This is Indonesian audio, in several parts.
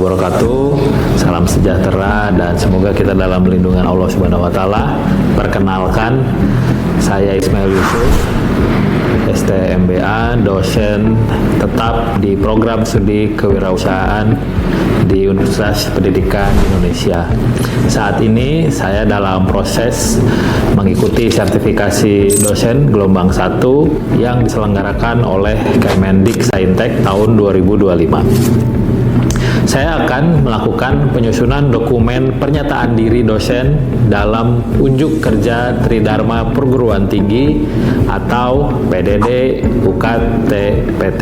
wabarakatuh. Salam sejahtera dan semoga kita dalam lindungan Allah Subhanahu wa taala. Perkenalkan, saya Ismail Yusuf, STMBA, dosen tetap di program studi kewirausahaan di Universitas Pendidikan Indonesia. Saat ini saya dalam proses mengikuti sertifikasi dosen gelombang 1 yang diselenggarakan oleh Kemendiksaintek tahun 2025. Saya akan melakukan penyusunan dokumen pernyataan diri dosen dalam unjuk kerja Tridharma Perguruan Tinggi atau PDD UKT PT.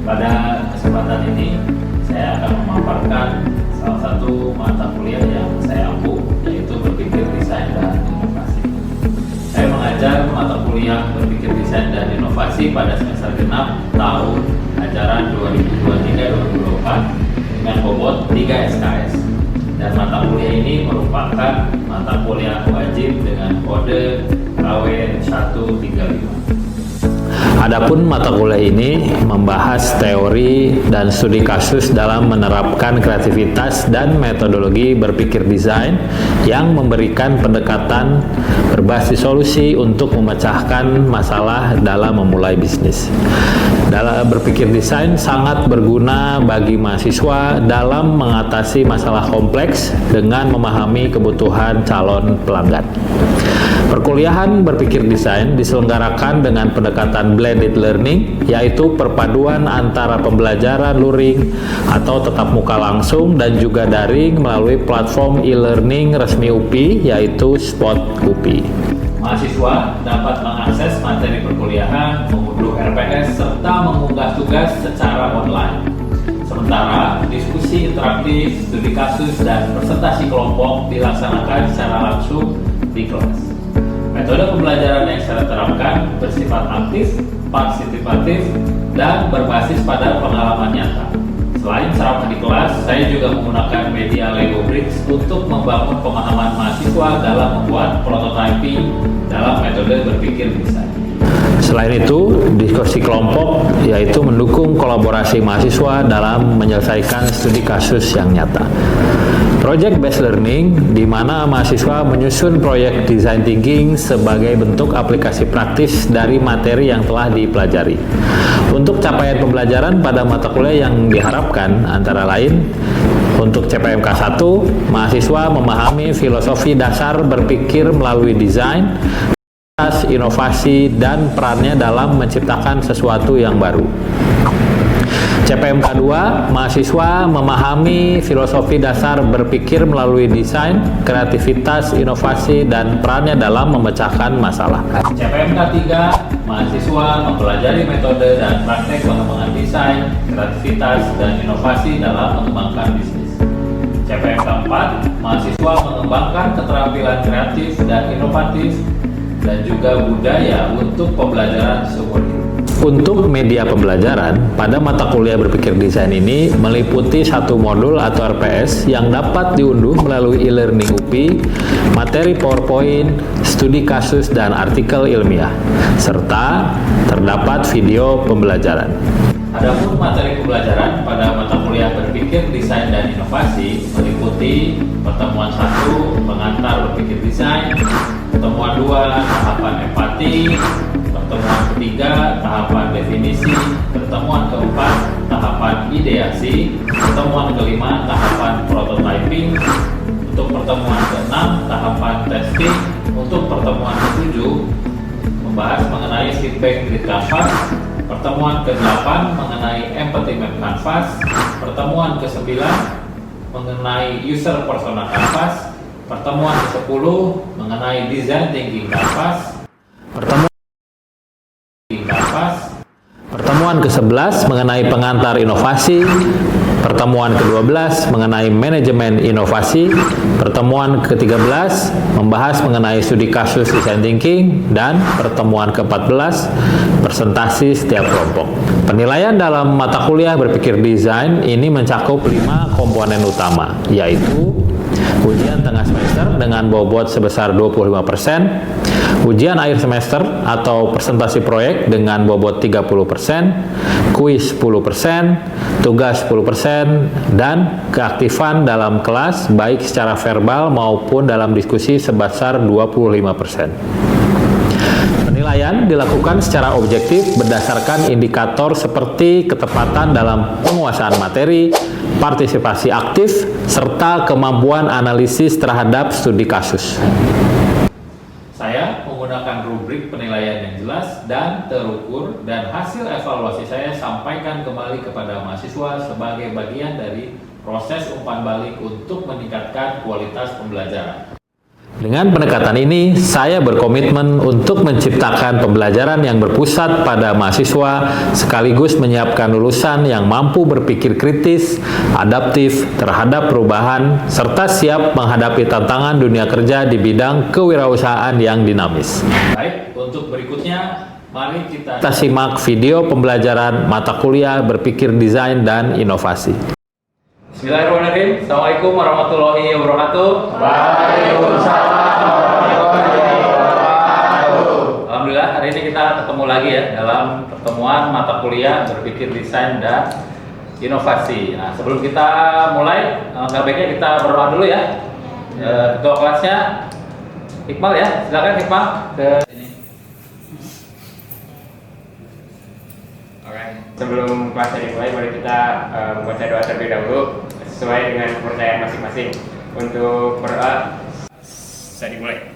Pada kesempatan ini saya akan memaparkan salah satu mata kuliah yang saya ampuh, yaitu berpikir desain dan inovasi. Saya mengajar mata kuliah berpikir desain dan inovasi pada semester genap tahun ajaran 2023-2024 dengan bobot 3 SKS, dan mata kuliah ini merupakan mata kuliah wajib dengan kode KW135. Adapun mata kuliah ini membahas teori dan studi kasus dalam menerapkan kreativitas dan metodologi berpikir desain yang memberikan pendekatan berbasis solusi untuk memecahkan masalah dalam memulai bisnis. Dalam berpikir desain sangat berguna bagi mahasiswa dalam mengatasi masalah kompleks dengan memahami kebutuhan calon pelanggan. Perkuliahan berpikir desain diselenggarakan dengan pendekatan blended learning, yaitu perpaduan antara pembelajaran luring atau tatap muka langsung dan juga daring melalui platform e-learning resmi UPI, yaitu Spot UPI. Mahasiswa dapat mengakses materi perkuliahan, mengunduh RPS, serta mengunggah tugas secara online. Sementara diskusi interaktif, studi kasus, dan presentasi kelompok dilaksanakan secara langsung di kelas. Metode pembelajaran yang saya terapkan bersifat aktif, partisipatif, dan berbasis pada pengalaman nyata. Selain ceramah di kelas, saya juga menggunakan media Lego Bricks untuk membangun pemahaman mahasiswa dalam membuat prototyping dalam metode berpikir desain. Selain itu, diskusi kelompok yaitu mendukung kolaborasi mahasiswa dalam menyelesaikan studi kasus yang nyata. Project based learning, di mana mahasiswa menyusun proyek design thinking sebagai bentuk aplikasi praktis dari materi yang telah dipelajari. Untuk capaian pembelajaran pada mata kuliah yang diharapkan antara lain, untuk CPMK 1, mahasiswa memahami filosofi dasar berpikir melalui desain, inovasi, dan perannya dalam menciptakan sesuatu yang baru. CPMK 2, mahasiswa memahami filosofi dasar berpikir melalui desain, kreativitas, inovasi, dan perannya dalam memecahkan masalah. CPMK 3, mahasiswa mempelajari metode dan praktek pengembangan desain, kreativitas, dan inovasi dalam mengembangkan bisnis. CPMK 4, mahasiswa mengembangkan keterampilan kreatif dan inovatif dan juga budaya untuk pembelajaran seumur hidup. Untuk media pembelajaran, pada mata kuliah berpikir desain ini meliputi satu modul atau RPS yang dapat diunduh melalui e-learning UPI, materi PowerPoint, studi kasus, dan artikel ilmiah, serta terdapat video pembelajaran. Adapun materi pembelajaran pada mata kuliah berpikir desain dan inovasi meliputi pertemuan 1, pengantar berpikir desain, pertemuan 2, tahapan empati, pertemuan ketiga, tahapan definisi, pertemuan keempat, tahapan ideasi, pertemuan kelima, tahapan prototyping, untuk pertemuan keenam, tahapan testing, untuk pertemuan ketujuh, membahas mengenai feedback grid canvas, pertemuan ke-8 mengenai empathy map canvas, pertemuan ke-9 mengenai user persona canvas, pertemuan ke-10 mengenai design thinking canvas, pertemuan ke-11 mengenai pengantar inovasi, pertemuan ke-12 mengenai manajemen inovasi, pertemuan ke-13 membahas mengenai studi kasus design thinking, dan pertemuan ke-14 presentasi setiap kelompok. Penilaian dalam mata kuliah berpikir desain ini mencakup 5 komponen utama, yaitu ujian tengah semester dengan bobot sebesar 25%, ujian akhir semester atau presentasi proyek dengan bobot 30%, kuis 10%, tugas 10%, dan keaktifan dalam kelas baik secara verbal maupun dalam diskusi sebesar 25%. Penilaian dilakukan secara objektif berdasarkan indikator seperti ketepatan dalam penguasaan materi, partisipasi aktif, serta kemampuan analisis terhadap studi kasus. Saya menggunakan rubrik penilaian yang jelas dan terukur, dan hasil evaluasi saya sampaikan kembali kepada mahasiswa sebagai bagian dari proses umpan balik untuk meningkatkan kualitas pembelajaran. Dengan pendekatan ini, saya berkomitmen untuk menciptakan pembelajaran yang berpusat pada mahasiswa sekaligus menyiapkan lulusan yang mampu berpikir kritis, adaptif terhadap perubahan, serta siap menghadapi tantangan dunia kerja di bidang kewirausahaan yang dinamis. Baik, untuk berikutnya, mari kita simak video pembelajaran mata kuliah berpikir desain dan inovasi. Bismillahirrahmanirrahim. Assalamualaikum warahmatullahi wabarakatuh. Waalaikumsalam warahmatullahi wabarakatuh. Alhamdulillah, hari ini kita ketemu lagi ya dalam pertemuan mata kuliah berpikir desain dan inovasi. Nah, sebelum kita mulai, alangkah baiknya kita berdoa dulu ya. Ketua kelasnya Iqbal ya, silakan Iqbal ke sini. Alright, sebelum kelasnya dimulai, mari kita membaca doa terlebih dahulu sesuai dengan kepercayaan masing-masing. Untuk berdoa, saya dimulai.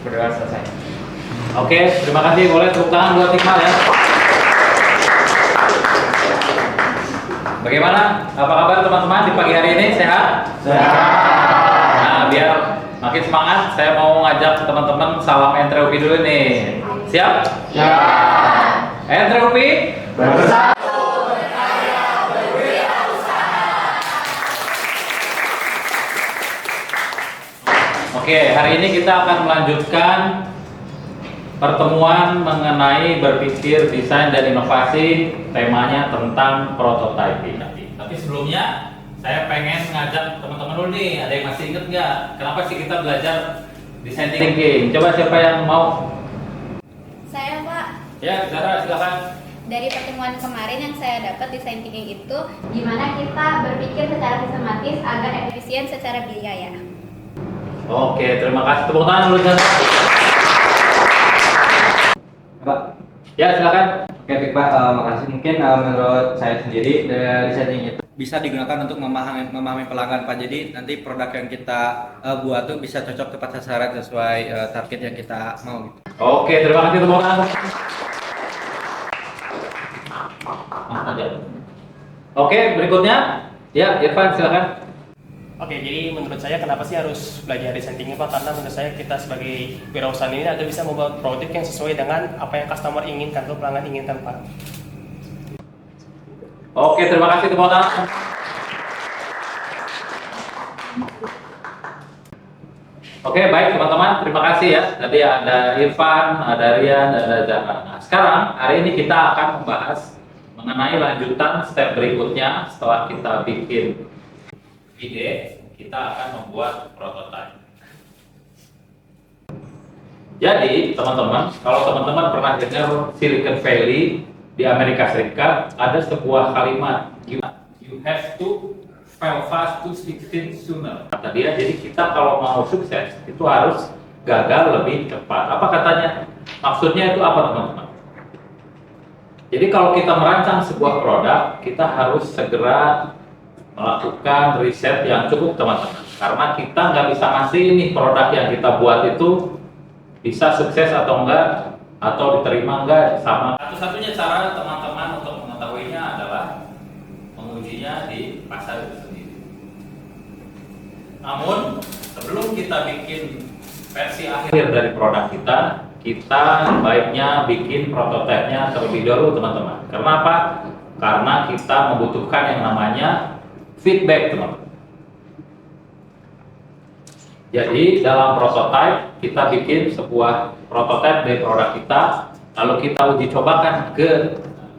Berdoa selesai. Oke, terima kasih. Boleh tepuk tangan buat Iqbal ya. Bagaimana? Apa kabar teman-teman di pagi hari ini? Sehat? Sehat. Nah, biar makin semangat, saya mau ngajak teman-teman salam entreupi dulu nih. Siap? Siap. Entreupi Bersatu. Oke, hari ini kita akan melanjutkan pertemuan mengenai berpikir desain dan inovasi, temanya tentang prototyping. Tapi sebelumnya, saya pengen ngajak teman-teman dulu nih, ada yang masih inget nggak? Kenapa sih kita belajar design thinking? Coba siapa yang mau? Saya Pak, Ya, Zara, silakan. dari pertemuan kemarin yang saya dapat design thinking itu gimana kita berpikir secara sistematis agar efisien secara biaya. Oke, terima kasih. Tepuk tangan dulu, Zara. Pak, Ya, silakan. oke Pak, makasih. Mungkin menurut saya sendiri dari setting itu bisa digunakan untuk memahami pelanggan Pak. Jadi nanti produk yang kita buat tuh bisa cocok tepat sasaran sesuai target yang kita mau gitu. Oke, terima kasih tepuk tangan. Oke, berikutnya. Ya, Irfan, silakan. Oke, jadi menurut saya kenapa sih harus belajar desain thinking Pak? Karena menurut saya kita sebagai wirausaha ini ada bisa membuat produk yang sesuai dengan apa yang customer inginkan atau pelanggan inginkan Pak. Oke, terima kasih tepuk tangan. Oke, baik teman-teman, terima kasih ya. Tadi ada Irfan, ada Rian, ada Zahra. Nah, sekarang hari ini kita akan membahas mengenai lanjutan step berikutnya setelah kita bikin ide, kita akan membuat prototipe. Jadi, teman-teman, kalau teman-teman pernah dengar Silicon Valley di Amerika Serikat, ada sebuah kalimat, you have to fail fast to succeed sooner. Kata dia, jadi kita kalau mau sukses, itu harus gagal lebih cepat. Apa katanya? Maksudnya itu apa, teman-teman? Jadi kalau kita merancang sebuah produk, kita harus segera melakukan riset yang cukup, teman-teman. Karena kita nggak bisa ngasih ini produk yang kita buat itu bisa sukses atau enggak, atau diterima enggak sama. Satu-satunya cara teman-teman untuk mengetahuinya adalah mengujinya di pasar itu sendiri. Namun sebelum kita bikin versi akhir dari produk kita, kita baiknya bikin prototipenya terlebih dahulu, teman-teman. Karena apa? Karena kita membutuhkan yang namanya feedback, teman-teman. Jadi dalam prototype kita bikin sebuah prototipe dari produk kita, lalu kita uji cobakan ke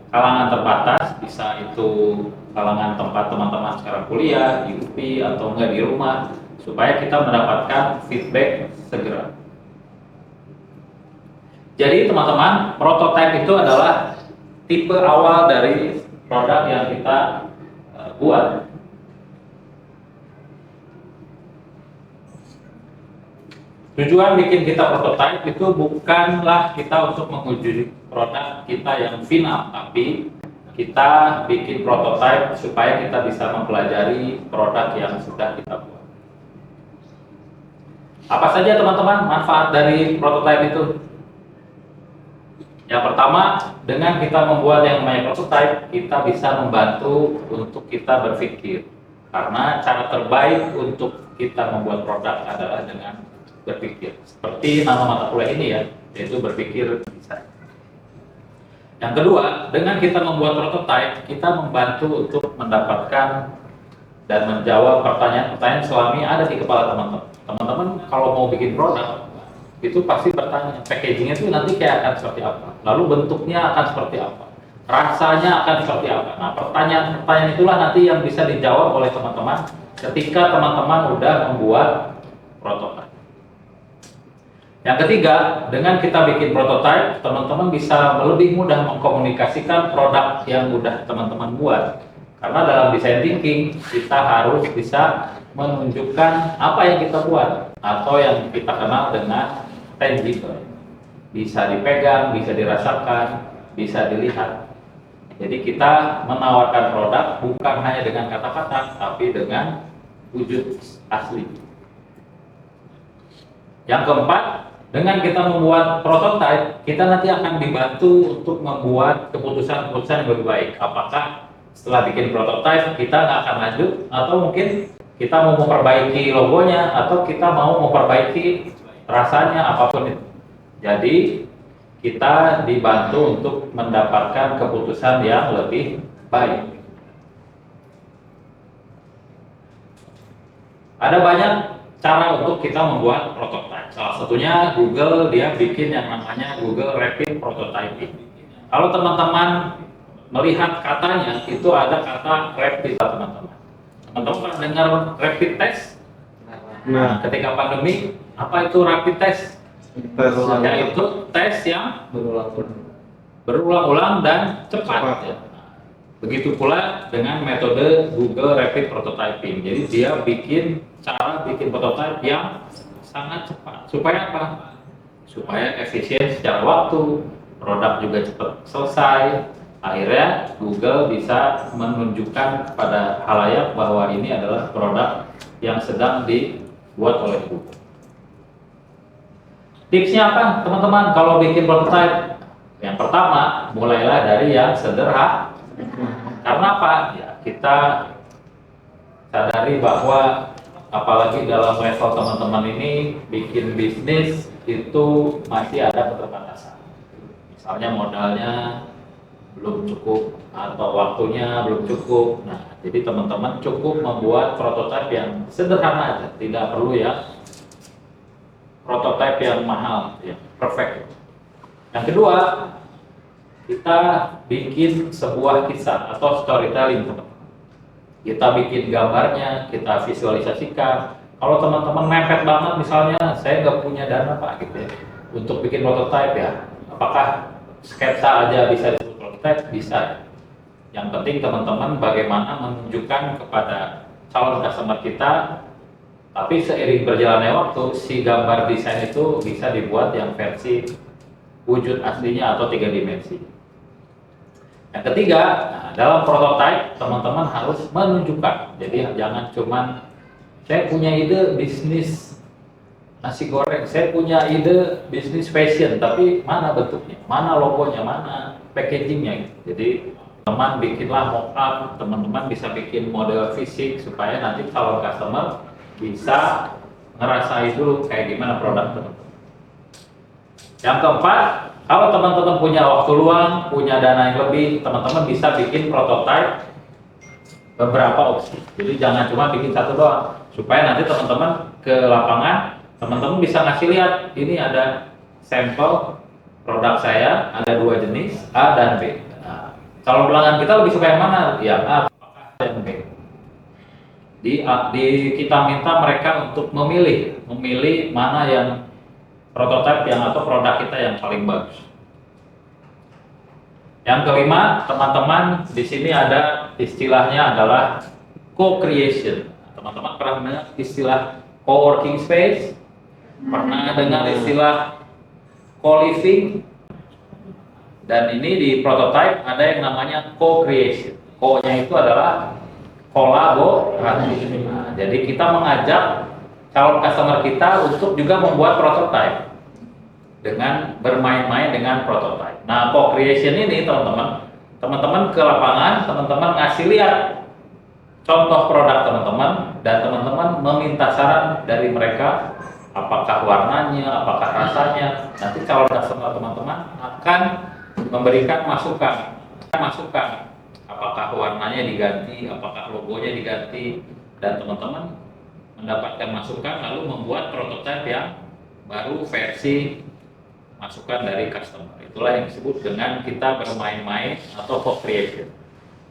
kalangan terbatas, bisa itu kalangan tempat teman-teman sekarang kuliah, di UPI atau enggak di rumah, supaya kita mendapatkan feedback segera. Jadi teman-teman, prototype itu adalah tipe awal dari produk yang kita buat. Tujuan bikin kita prototype itu bukanlah kita untuk menguji produk kita yang final, tapi kita bikin prototype supaya kita bisa mempelajari produk yang sudah kita buat. Apa saja teman-teman manfaat dari prototype itu? Yang pertama, dengan kita membuat yang namanya prototype, kita bisa membantu untuk kita berpikir. Karena cara terbaik untuk kita membuat produk adalah dengan berpikir. Seperti nama mata kuliah ini ya, yaitu berpikir desain. Yang kedua, dengan kita membuat prototype, kita membantu untuk mendapatkan dan menjawab pertanyaan-pertanyaan selama ada di kepala teman-teman. Teman-teman kalau mau bikin produk, itu pasti bertanya, packagingnya itu nanti kayak akan seperti apa? Lalu bentuknya akan seperti apa? Rasanya akan seperti apa? Nah, pertanyaan-pertanyaan itulah nanti yang bisa dijawab oleh teman-teman ketika teman-teman udah membuat prototype. Yang ketiga, dengan kita bikin prototype, teman-teman bisa lebih mudah mengkomunikasikan produk yang udah teman-teman buat. Karena dalam design thinking, kita harus bisa menunjukkan apa yang kita buat atau yang kita kenal dengan tangible. Bisa dipegang, bisa dirasakan, bisa dilihat. Jadi kita menawarkan produk bukan hanya dengan kata-kata, tapi dengan wujud asli. Yang keempat, dengan kita membuat prototype, kita nanti akan dibantu untuk membuat keputusan-keputusan yang lebih baik. Apakah setelah bikin prototype kita nggak akan lanjut, atau mungkin kita mau memperbaiki logonya, atau kita mau memperbaiki rasanya, apapun itu. Jadi kita dibantu untuk mendapatkan keputusan yang lebih baik. Ada banyak cara untuk kita membuat prototype. Salah satunya Google, dia bikin yang namanya Google Rapid Prototyping. Kalau teman-teman melihat katanya, itu ada kata rapid, teman-teman. Teman-teman pernah dengar rapid test? Nah, ketika pandemi, apa itu rapid test? Yaitu tes yang berulang-ulang dan cepat. Ya. Begitu pula dengan metode Google Rapid Prototyping. Jadi dia bikin cara bikin prototype yang sangat cepat. Supaya apa? Supaya efisien secara waktu, produk juga cepat selesai. Akhirnya Google bisa menunjukkan kepada khalayak bahwa ini adalah produk yang sedang dibuat oleh Google. Tipsnya apa teman-teman kalau bikin prototype? Yang pertama, mulailah dari yang sederhana. Karena apa? Ya, kita sadari bahwa apalagi dalam level teman-teman ini bikin bisnis itu masih ada keterbatasan. Misalnya modalnya belum cukup atau waktunya belum cukup. Nah, jadi teman-teman cukup membuat prototipe yang sederhana aja, tidak perlu ya prototipe yang mahal, ya perfect. Yang kedua, kita bikin sebuah kisah atau storytelling, teman-teman. Kita bikin gambarnya, kita visualisasikan. Kalau teman-teman mepet banget, misalnya saya nggak punya dana pak, gitu ya, untuk bikin prototipe ya. Apakah sketsa aja bisa disebut prototipe? Bisa. Yang penting teman-teman bagaimana menunjukkan kepada calon customer kita. Tapi seiring berjalannya waktu, si gambar desain itu bisa dibuat yang versi wujud aslinya atau 3 dimensi. Yang ketiga, nah, dalam prototype teman-teman harus menunjukkan. Jadi jangan cuman saya punya ide bisnis nasi goreng, saya punya ide bisnis fashion, tapi mana bentuknya, mana logonya, mana packagingnya. Jadi teman bikinlah mock-up, teman-teman bisa bikin model fisik supaya nanti calon customer bisa ngerasain dulu kayak gimana produk teman-teman. Yang keempat, kalau teman-teman punya waktu luang, punya dana yang lebih, teman-teman bisa bikin prototype beberapa opsi. Jadi jangan cuma bikin satu doang, supaya nanti teman-teman ke lapangan, teman-teman bisa ngasih lihat, ini ada sampel produk saya, ada 2 jenis, A dan B. Nah, calon pelanggan kita lebih suka yang mana? Yang A, apakah yang B? Kita minta mereka untuk memilih mana yang prototipe yang atau produk kita yang paling bagus. Yang kelima, teman-teman, di sini ada istilahnya adalah co-creation. Teman-teman pernah dengar istilah co-working space? Pernah dengar istilah co-living? Dan ini di prototype ada yang namanya co-creation. Co-nya itu adalah kolaborasi. Nah, jadi kita mengajak calon customer kita untuk juga membuat prototype dengan bermain-main dengan prototype. Nah, co-creation ini teman-teman ke lapangan, teman-teman ngasih lihat contoh produk teman-teman dan teman-teman meminta saran dari mereka, apakah warnanya, apakah rasanya. Nanti calon customer teman-teman akan memberikan masukan, apakah warnanya diganti, apakah logonya diganti, dan teman-teman mendapatkan masukan lalu membuat prototipe yang baru versi masukan dari customer. Itulah yang disebut dengan kita bermain-main atau co-creation.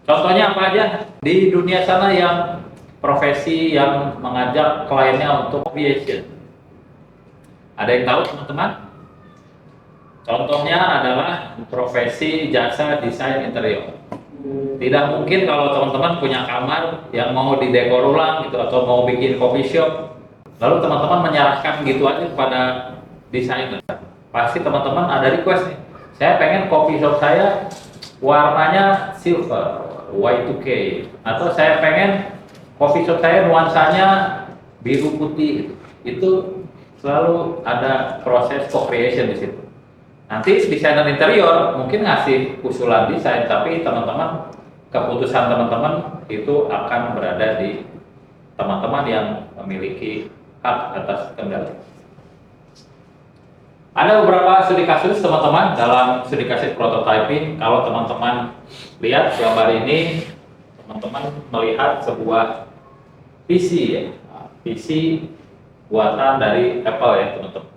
Contohnya apa aja di dunia sana yang profesi yang mengajak kliennya untuk co-creation? Ada yang tahu teman-teman? Contohnya adalah profesi jasa desain interior. Tidak mungkin kalau teman-teman punya kamar yang mau didekor ulang gitu atau mau bikin coffee shop, lalu teman-teman menyerahkan gitu aja kepada desainer. Pasti teman-teman ada request nih. Saya pengen coffee shop saya warnanya silver, Y2K, atau saya pengen coffee shop saya nuansanya biru putih. Itu selalu ada proses co-creation di situ. Nanti desainer interior mungkin ngasih usulan desain, tapi teman-teman, keputusan teman-teman itu akan berada di teman-teman yang memiliki hak atas kendali. Ada beberapa studi kasus teman-teman dalam studi kasus prototyping. Kalau teman-teman lihat gambar ini, teman-teman melihat sebuah PC ya, PC buatan dari Apple ya teman-teman.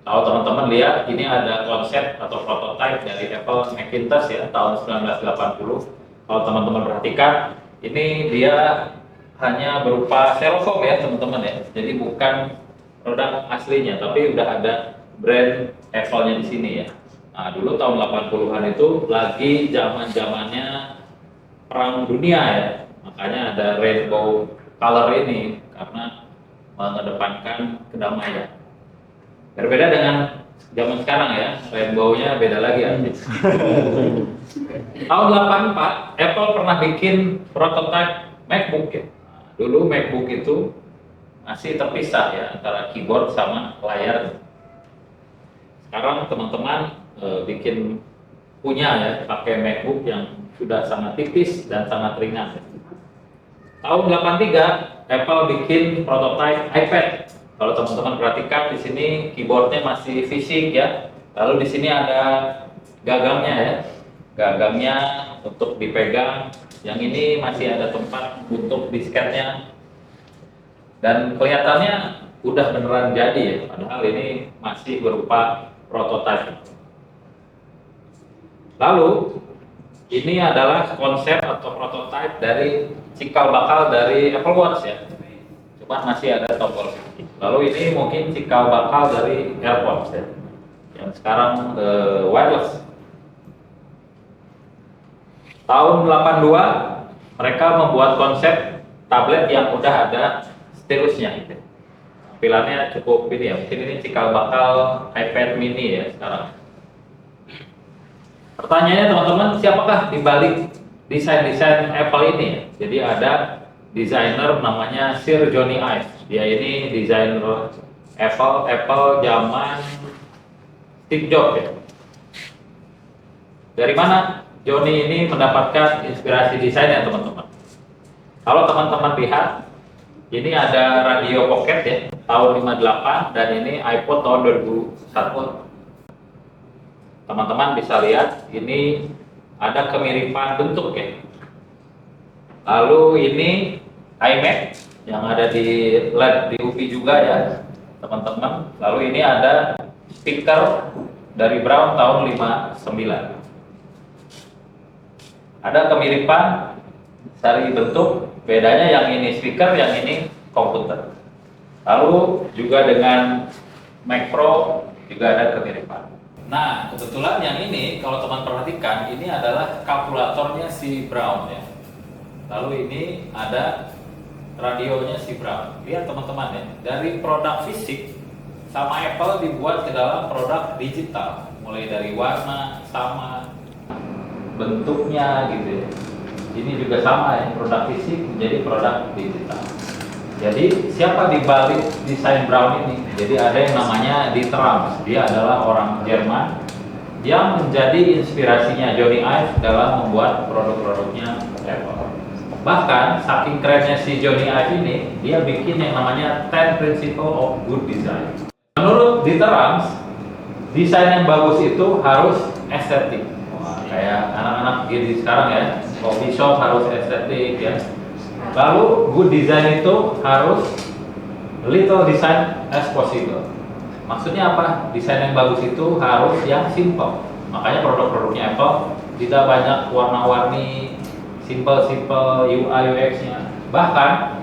Kalau teman-teman lihat, ini ada konsep atau prototipe dari Apple Macintosh ya, tahun 1980. Kalau teman-teman perhatikan, ini dia hanya berupa styrofoam ya teman-teman ya. Jadi bukan produk aslinya, tapi udah ada brand Apple-nya di sini ya. Nah, dulu tahun 80-an itu lagi zaman-zamannya Perang Dunia ya. Makanya ada rainbow color ini, karena mengedepankan kedamaian. Berbeda dengan zaman sekarang ya, rainbow-nya beda lagi ya. Tahun 84, Apple pernah bikin prototipe MacBook ya. Dulu MacBook itu masih terpisah ya antara keyboard sama layar. Sekarang teman-teman bikin punya ya, pakai MacBook yang sudah sangat tipis dan sangat ringan. Tahun 83, Apple bikin prototipe iPad. Kalau teman-teman perhatikan di sini keyboardnya masih fisik ya. Lalu di sini ada gagangnya ya. Gagangnya untuk dipegang. Yang ini masih ada tempat untuk disketnya. Dan kelihatannya udah beneran jadi ya. Padahal ini masih berupa prototipe. Lalu ini adalah konsep atau prototipe dari cikal bakal dari Apple Watch ya. Cuma masih ada tombol. Lalu ini mungkin cikal bakal dari AirPods ya, yang sekarang wireless. Tahun 82 mereka membuat konsep tablet yang udah ada stilusnya gitu. Tampilannya cukup ini ya, mungkin ini cikal bakal iPad mini ya sekarang. Pertanyaannya teman-teman, siapakah di balik desain-desain Apple ini ya? Jadi ada desainer namanya Sir Jony Ive. Dia ini desainer Apple zaman Steve Jobs ya. Dari mana Jony ini mendapatkan inspirasi desainnya teman-teman? Kalau teman-teman lihat, ini ada radio pocket ya, tahun 58, dan ini iPod tahun 2001. Teman-teman bisa lihat, ini ada kemiripan bentuk ya. Lalu ini iMac yang ada di lab di UPI juga ya teman-teman. Lalu ini ada speaker dari Brown tahun 59. Ada kemiripan dari bentuk, bedanya yang ini speaker, yang ini komputer. Lalu juga dengan Mac Pro juga ada kemiripan. Nah, kebetulan yang ini kalau teman perhatikan, ini adalah kalkulatornya si Brown ya. Lalu ini ada radionya si Brown. Lihat teman-teman ya, dari produk fisik sama Apple dibuat ke dalam produk digital. Mulai dari warna sama, bentuknya gitu ya. Ini juga sama ya, produk fisik menjadi produk digital. Jadi siapa di balik desain Brown ini? Jadi ada yang namanya Dieter Rams. Dia adalah orang Jerman yang menjadi inspirasinya Jony Ive dalam membuat produk-produknya Apple. Bahkan saking kerennya si Jony Ive ini, dia bikin yang namanya 10 Principle of Good Design. Menurut Dieter Rams, desain yang bagus itu harus estetik. Wah, kayak anak-anak gini sekarang ya, coffee shop harus estetik ya. Lalu good design itu harus little design as possible. Maksudnya apa? Desain yang bagus itu harus yang simple. Makanya produk-produknya Apple tidak banyak warna-warni, simple UI UX-nya. Bahkan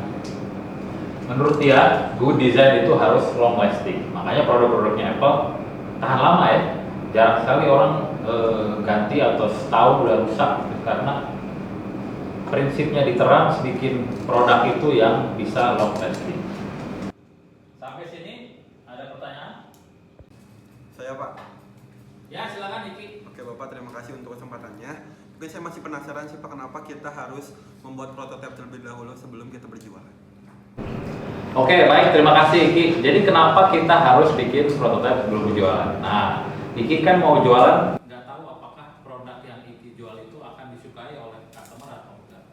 menurut dia good design itu harus long lasting. Makanya produk-produknya Apple tahan lama ya. Jarang sekali orang ganti atau setahun udah rusak karena prinsipnya diterang bikin produk itu yang bisa long lasting. Sampai sini ada pertanyaan? Saya Pak. Ya silakan Iki. Oke Bapak, terima kasih untuk kesempatannya. Mungkin saya masih penasaran sih Pak, kenapa kita harus membuat prototipe terlebih dahulu sebelum kita berjualan? Oke baik, terima kasih Iki. Jadi kenapa kita harus bikin prototipe sebelum berjualan? Nah, Iki kan mau jualan, nggak tahu apakah produk yang Iki jual itu akan disukai oleh customer atau enggak.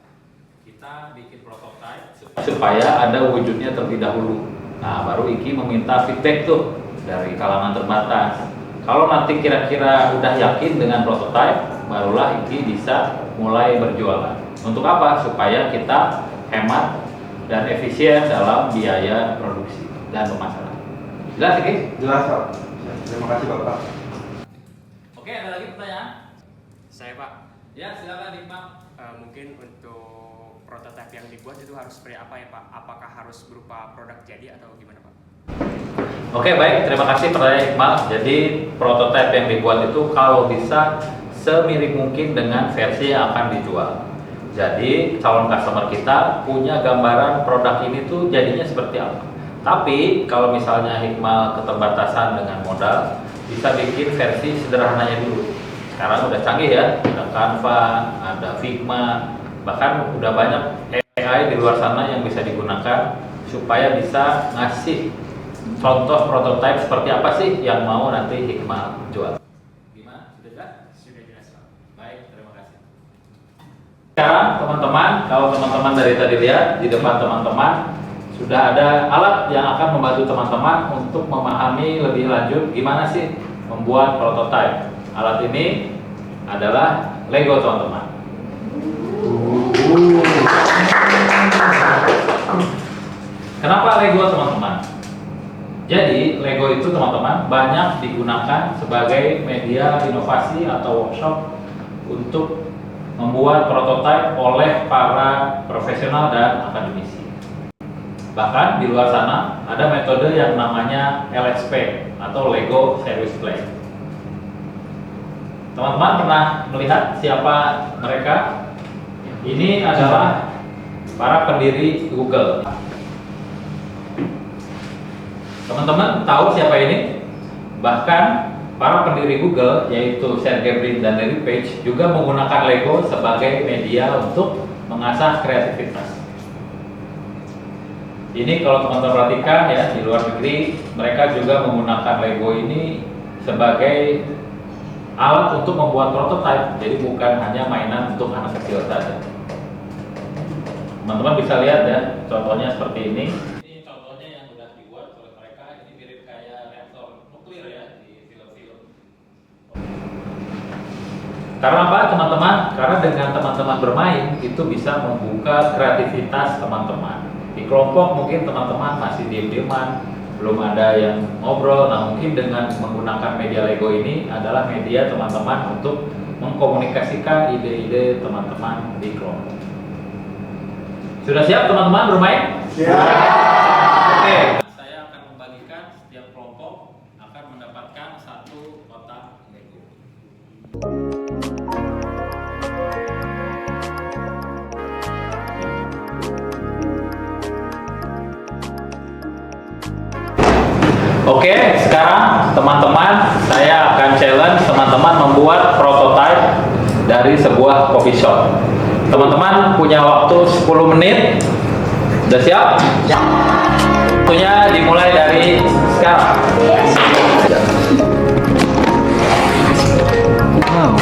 Kita bikin prototipe supaya ada wujudnya terlebih dahulu. Nah, baru Iki meminta feedback tuh dari kalangan terbatas. Kalau nanti kira-kira udah yakin dengan prototipe, barulah Iki bisa mulai berjualan. Untuk apa? Supaya kita hemat dan efisien dalam biaya produksi dan pemasaran. Jelas Iki? Jelas Pak. Terima kasih Bapak. Oke, ada lagi pertanyaan? Saya Pak, Ya, silakan Imam. mungkin untuk prototipe yang dibuat itu harus seperti apa ya Pak? Apakah harus berupa produk jadi atau gimana Pak? Oke, baik. Terima kasih pertanyaan Iqbal. Jadi, prototipe yang dibuat itu kalau bisa semirip mungkin dengan versi yang akan dijual. Jadi, calon customer kita punya gambaran produk ini tuh jadinya seperti apa. Tapi, kalau misalnya Hikmal keterbatasan dengan modal, bisa bikin versi sederhananya dulu. Sekarang udah canggih ya, ada Canva, ada Figma, bahkan udah banyak AI di luar sana yang bisa digunakan supaya bisa ngasih contoh prototipe seperti apa sih yang mau nanti Hikmal jual. Gimana? Sudah jelas? Sudah jelas Pak. Baik, terima kasih. Sekarang teman-teman, kalau teman-teman dari tadi lihat di depan teman-teman sudah ada alat yang akan membantu teman-teman untuk memahami lebih lanjut gimana sih membuat prototipe. Alat ini adalah Lego teman-teman. Kenapa Lego teman-teman? Jadi Lego itu teman-teman banyak digunakan sebagai media inovasi atau workshop untuk membuat prototipe oleh para profesional dan akademisi. Bahkan di luar sana ada metode yang namanya LSP atau Lego Serious Play. Teman-teman pernah melihat siapa mereka? Ini adalah para pendiri Google. Teman-teman tahu siapa ini? Bahkan para pendiri Google yaitu Sergey Brin dan Larry Page juga menggunakan Lego sebagai media untuk mengasah kreativitas. Ini kalau teman-teman perhatikan ya, di luar negeri mereka juga menggunakan Lego ini sebagai alat untuk membuat prototipe. Jadi bukan hanya mainan untuk anak kecil saja. Teman-teman bisa lihat ya, contohnya seperti ini. Ini contohnya yang sudah dibuat oleh mereka. Ini mirip kayak reaktor nuklir ya di film-film. Karena apa teman-teman? Karena dengan teman-teman bermain itu bisa membuka kreativitas teman-teman. Di kelompok mungkin teman-teman masih diem-dieman, belum ada yang ngobrol. Nah mungkin dengan menggunakan media Lego ini adalah media teman-teman untuk mengkomunikasikan ide-ide teman-teman di kelompok. Sudah siap teman-teman bermain? Oke, saya akan membagikan setiap kelompok akan mendapatkan satu kotak Lego. Oke, sekarang teman-teman saya akan challenge teman-teman membuat prototype dari sebuah coffee shop. Teman-teman punya waktu 10 menit. Sudah siap? Ya. Waktunya dimulai dari sekarang. Wow.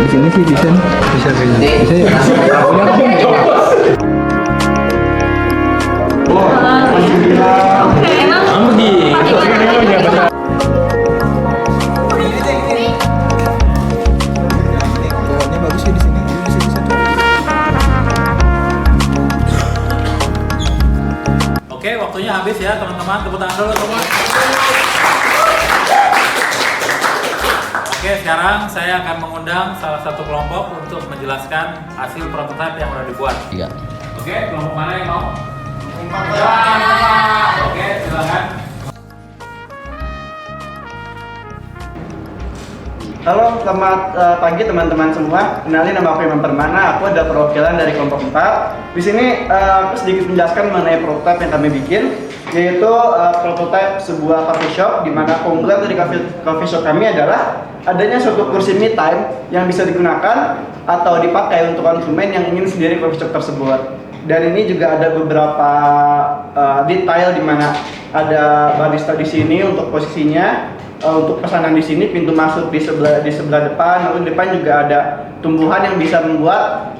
Di sini sih bisa Oke, waktunya habis ya teman-teman. Tepuk tangan dulu semua. Oke, sekarang saya akan mengundang salah satu kelompok untuk menjelaskan hasil prototipe yang sudah dibuat. Iya. Oke, kelompok mana yang mau? Oke, silakan. Halo, selamat pagi teman-teman semua. Kenalin, nama aku Imam Permana. Aku adalah perwakilan dari kelompok 4. Di sini aku sedikit menjelaskan mengenai prototipe yang kami bikin, yaitu prototipe sebuah coffee shop, di mana keunggulan dari coffee shop kami adalah adanya suatu kursi me time yang bisa digunakan atau dipakai untuk konsumen yang ingin sendiri coffee shop tersebut. Dan ini juga ada beberapa detail di mana ada barista di sini untuk posisinya. Untuk pesanan di sini, pintu masuk di sebelah depan, lalu di depan juga ada tumbuhan yang bisa membuat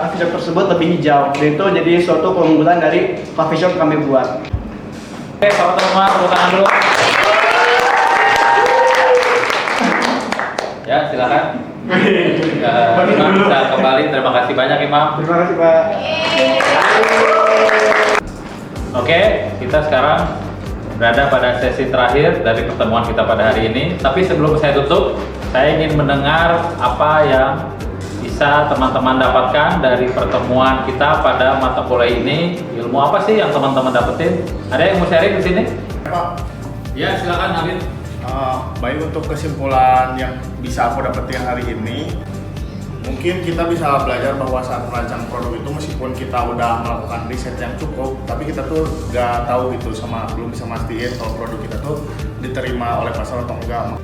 coffee shop tersebut lebih hijau. Dan itu jadi suatu keunggulan dari coffee shop kami buat. Oke, teman-teman, tepuk tangan dulu. Ya, silakan. Imam bisa kembali. Terima kasih banyak, Imam. Terima kasih, Pak. Oke, kita sekarang berada pada sesi terakhir dari pertemuan kita pada hari ini. Tapi sebelum saya tutup, saya ingin mendengar apa yang bisa teman-teman dapatkan dari pertemuan kita pada mata kuliah ini. Ilmu apa sih yang teman-teman dapetin? Ada yang mau sharing di sini? Pak. Ya, silakan Alin. Baik, untuk kesimpulan yang bisa aku dapetin hari ini, mungkin kita bisa belajar bahwa saat merancang produk itu meskipun kita udah melakukan riset yang cukup, tapi kita tuh nggak tahu gitu, belum bisa mastiin kalau produk kita tuh diterima oleh pasar atau enggak.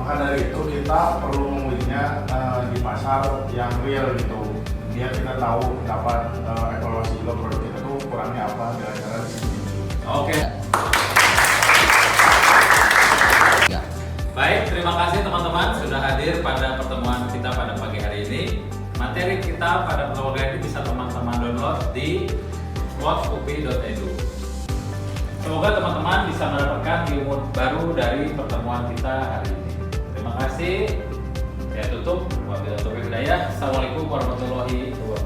Maka dari itu kita perlu mengujinya di pasar yang real gitu, biar kita tahu dapat evaluasi juga produk kita tuh kurangnya apa dengan cara di sini. Oke. Baik, terima kasih teman-teman sudah hadir pada pertemuan kita pada pagi hari ini. Materi kita pada pertemuan ini bisa teman-teman download di swatsupi.edu. Semoga teman-teman bisa mendapatkan ilmu baru dari pertemuan kita hari ini. Terima kasih. Saya tutup. Wabillahi taufiq wal hidayah. Assalamualaikum warahmatullahi wabarakatuh.